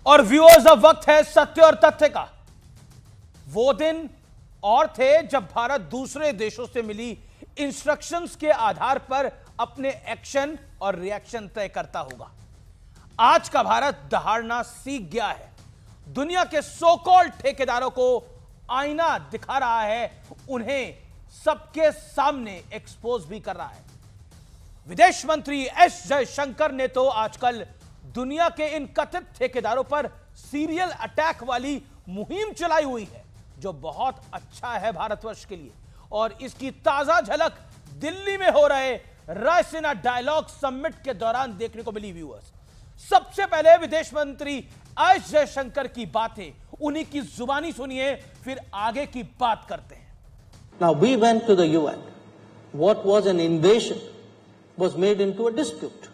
और व्यूअर्स, अब वक्त है सत्य और तथ्य का। वो दिन और थे जब भारत दूसरे देशों से मिली इंस्ट्रक्शंस के आधार पर अपने एक्शन और रिएक्शन तय करता होगा। आज का भारत दहाड़ना सीख गया है, दुनिया के सो कॉल्ड ठेकेदारों को आईना दिखा रहा है, उन्हें सबके सामने एक्सपोज भी कर रहा है। विदेश मंत्री एस जयशंकर ने तो आजकल दुनिया के इन कथित ठेकेदारों पर सीरियल अटैक वाली मुहिम चलाई हुई है, जो बहुत अच्छा है भारतवर्ष के लिए। और इसकी ताजा झलक दिल्ली में हो रहे रायसीना डायलॉग समिट के दौरान देखने को मिली। व्यूअर्स, सबसे पहले विदेश मंत्री एस जयशंकर की बातें, उन्हीं की जुबानी सुनिए, फिर आगे की बात करते हैं। Now we went to the UN. What was an invasion was made into a dispute.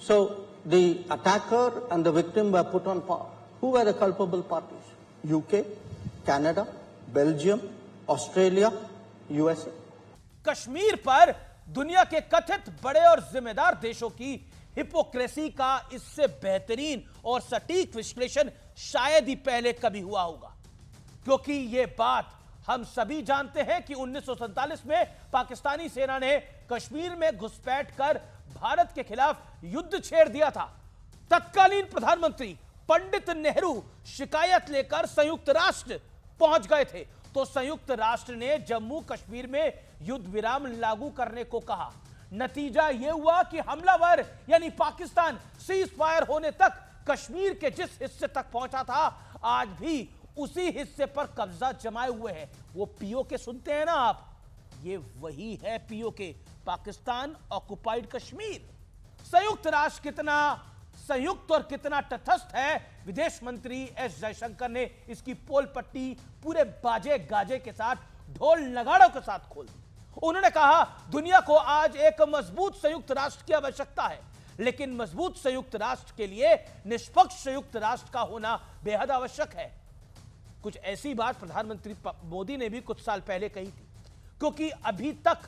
So the attacker and the victim were put on par. Who were the culpable parties? UK, Canada, Belgium, Australia, USA. Kashmir पर दुनिया के कथित बड़े और जिम्मेदार देशों की hypocrisy का इससे बेहतरीन और सटीक विश्लेषण शायद ही पहले कभी हुआ होगा, क्योंकि यह बात हम सभी जानते हैं कि 1947 में पाकिस्तानी सेना ने कश्मीर में घुसपैठ कर भारत के खिलाफ युद्ध छेड़ दिया था। तत्कालीन प्रधानमंत्री पंडित नेहरू शिकायत लेकर संयुक्त राष्ट्र पहुंच गए थे, तो संयुक्त राष्ट्र ने जम्मू कश्मीर में युद्ध विराम लागू करने को कहा। नतीजा यह हुआ कि हमलावर यानी पाकिस्तान सीज फायर होने तक कश्मीर के जिस हिस्से तक पहुंचा था, आज भी उसी हिस्से पर कब्जा जमाए हुए है। वो पीओके सुनते हैं ना आप, ये वही है पीओके, पाकिस्तान ऑक्युपाइड कश्मीर। संयुक्त राष्ट्र कितना संयुक्त और कितना तटस्थ है, विदेश मंत्री एस जयशंकर ने इसकी पोल पट्टी पूरे बाजे गाजे के साथ, ढोल नगाड़ों के साथ खोल दी। उन्होंने कहा, दुनिया को आज एक मजबूत संयुक्त राष्ट्र की आवश्यकता है, लेकिन मजबूत संयुक्त राष्ट्र के लिए निष्पक्ष संयुक्त राष्ट्र का होना बेहद आवश्यक है। कुछ ऐसी बात प्रधानमंत्री मोदी ने भी कुछ साल पहले कही थी, क्योंकि अभी तक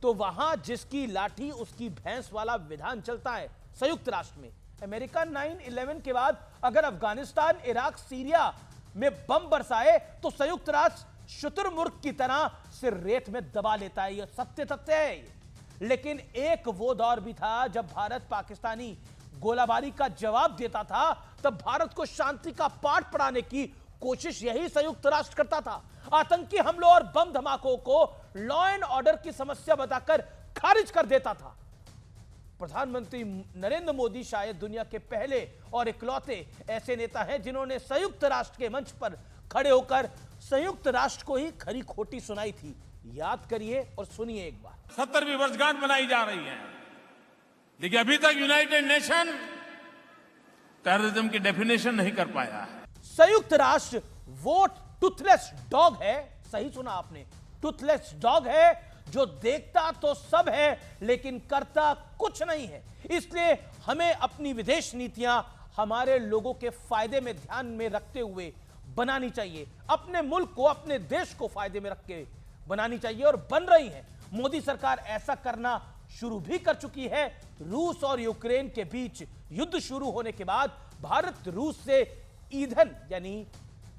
तो वहां जिसकी लाठी उसकी भैंस वाला विधान चलता है संयुक्त राष्ट्र में। अमेरिका 9/11 के बाद अगर अफगानिस्तान, इराक, सीरिया में बम बरसाए तो संयुक्त राष्ट्र शुतुरमुर्ग की तरह सिर रेत में दबा लेता है। यह सत्य तथ्य है। लेकिन एक वो दौर भी था जब भारत पाकिस्तानी गोलाबारी का जवाब देता था, तब भारत को शांति का पाठ पढ़ाने की कोशिश यही संयुक्त राष्ट्र करता था। आतंकी हमलों और बम धमाकों को लॉ एंड ऑर्डर की समस्या बताकर खारिज कर देता था। प्रधानमंत्री नरेंद्र मोदी शायद दुनिया के पहले और इकलौते ऐसे नेता हैं जिन्होंने संयुक्त राष्ट्र के मंच पर खड़े होकर संयुक्त राष्ट्र को ही खरी खोटी सुनाई थी। याद करिए और सुनिए एक बार। 70वीं वर्षगांठ मनाई जा रही है, लेकिन अभी तक यूनाइटेड नेशन टेररिज्म की डेफिनेशन नहीं कर पाया है। संयुक्त राष्ट्र वो टूथलेस डॉग है, सही सुना आपने, टूथलेस डॉग है, जो देखता तो सब है लेकिन करता कुछ नहीं है। इसलिए हमें अपनी विदेश नीतियां हमारे लोगों के फायदे में ध्यान में रखते हुए बनानी चाहिए, अपने मुल्क को, अपने देश को फायदे में रख के बनानी चाहिए, और बन रही है। मोदी सरकार ऐसा करना शुरू भी कर चुकी है। रूस और यूक्रेन के बीच युद्ध शुरू होने के बाद भारत रूस से ईंधन यानी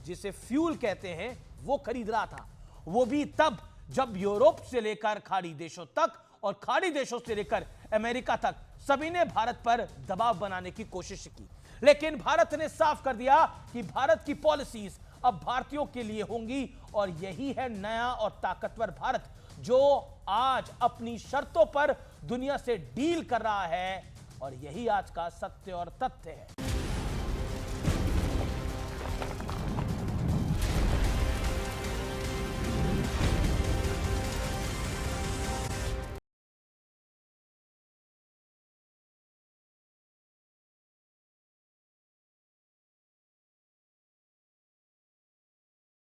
जिसे फ्यूल कहते हैं वो खरीद रहा था। वो भी तब जब यूरोप से लेकर खाड़ी देशों तक और खाड़ी देशों से लेकर अमेरिका तक सभी ने भारत पर दबाव बनाने की कोशिश की। लेकिन भारत ने साफ कर दिया कि भारत की पॉलिसीज अब भारतीयों के लिए होंगी, और यही है नया और ताकतवर भारत, जो आज अपनी शर्तों पर दुनिया से डील कर रहा है। और यही आज का सत्य और तथ्य है।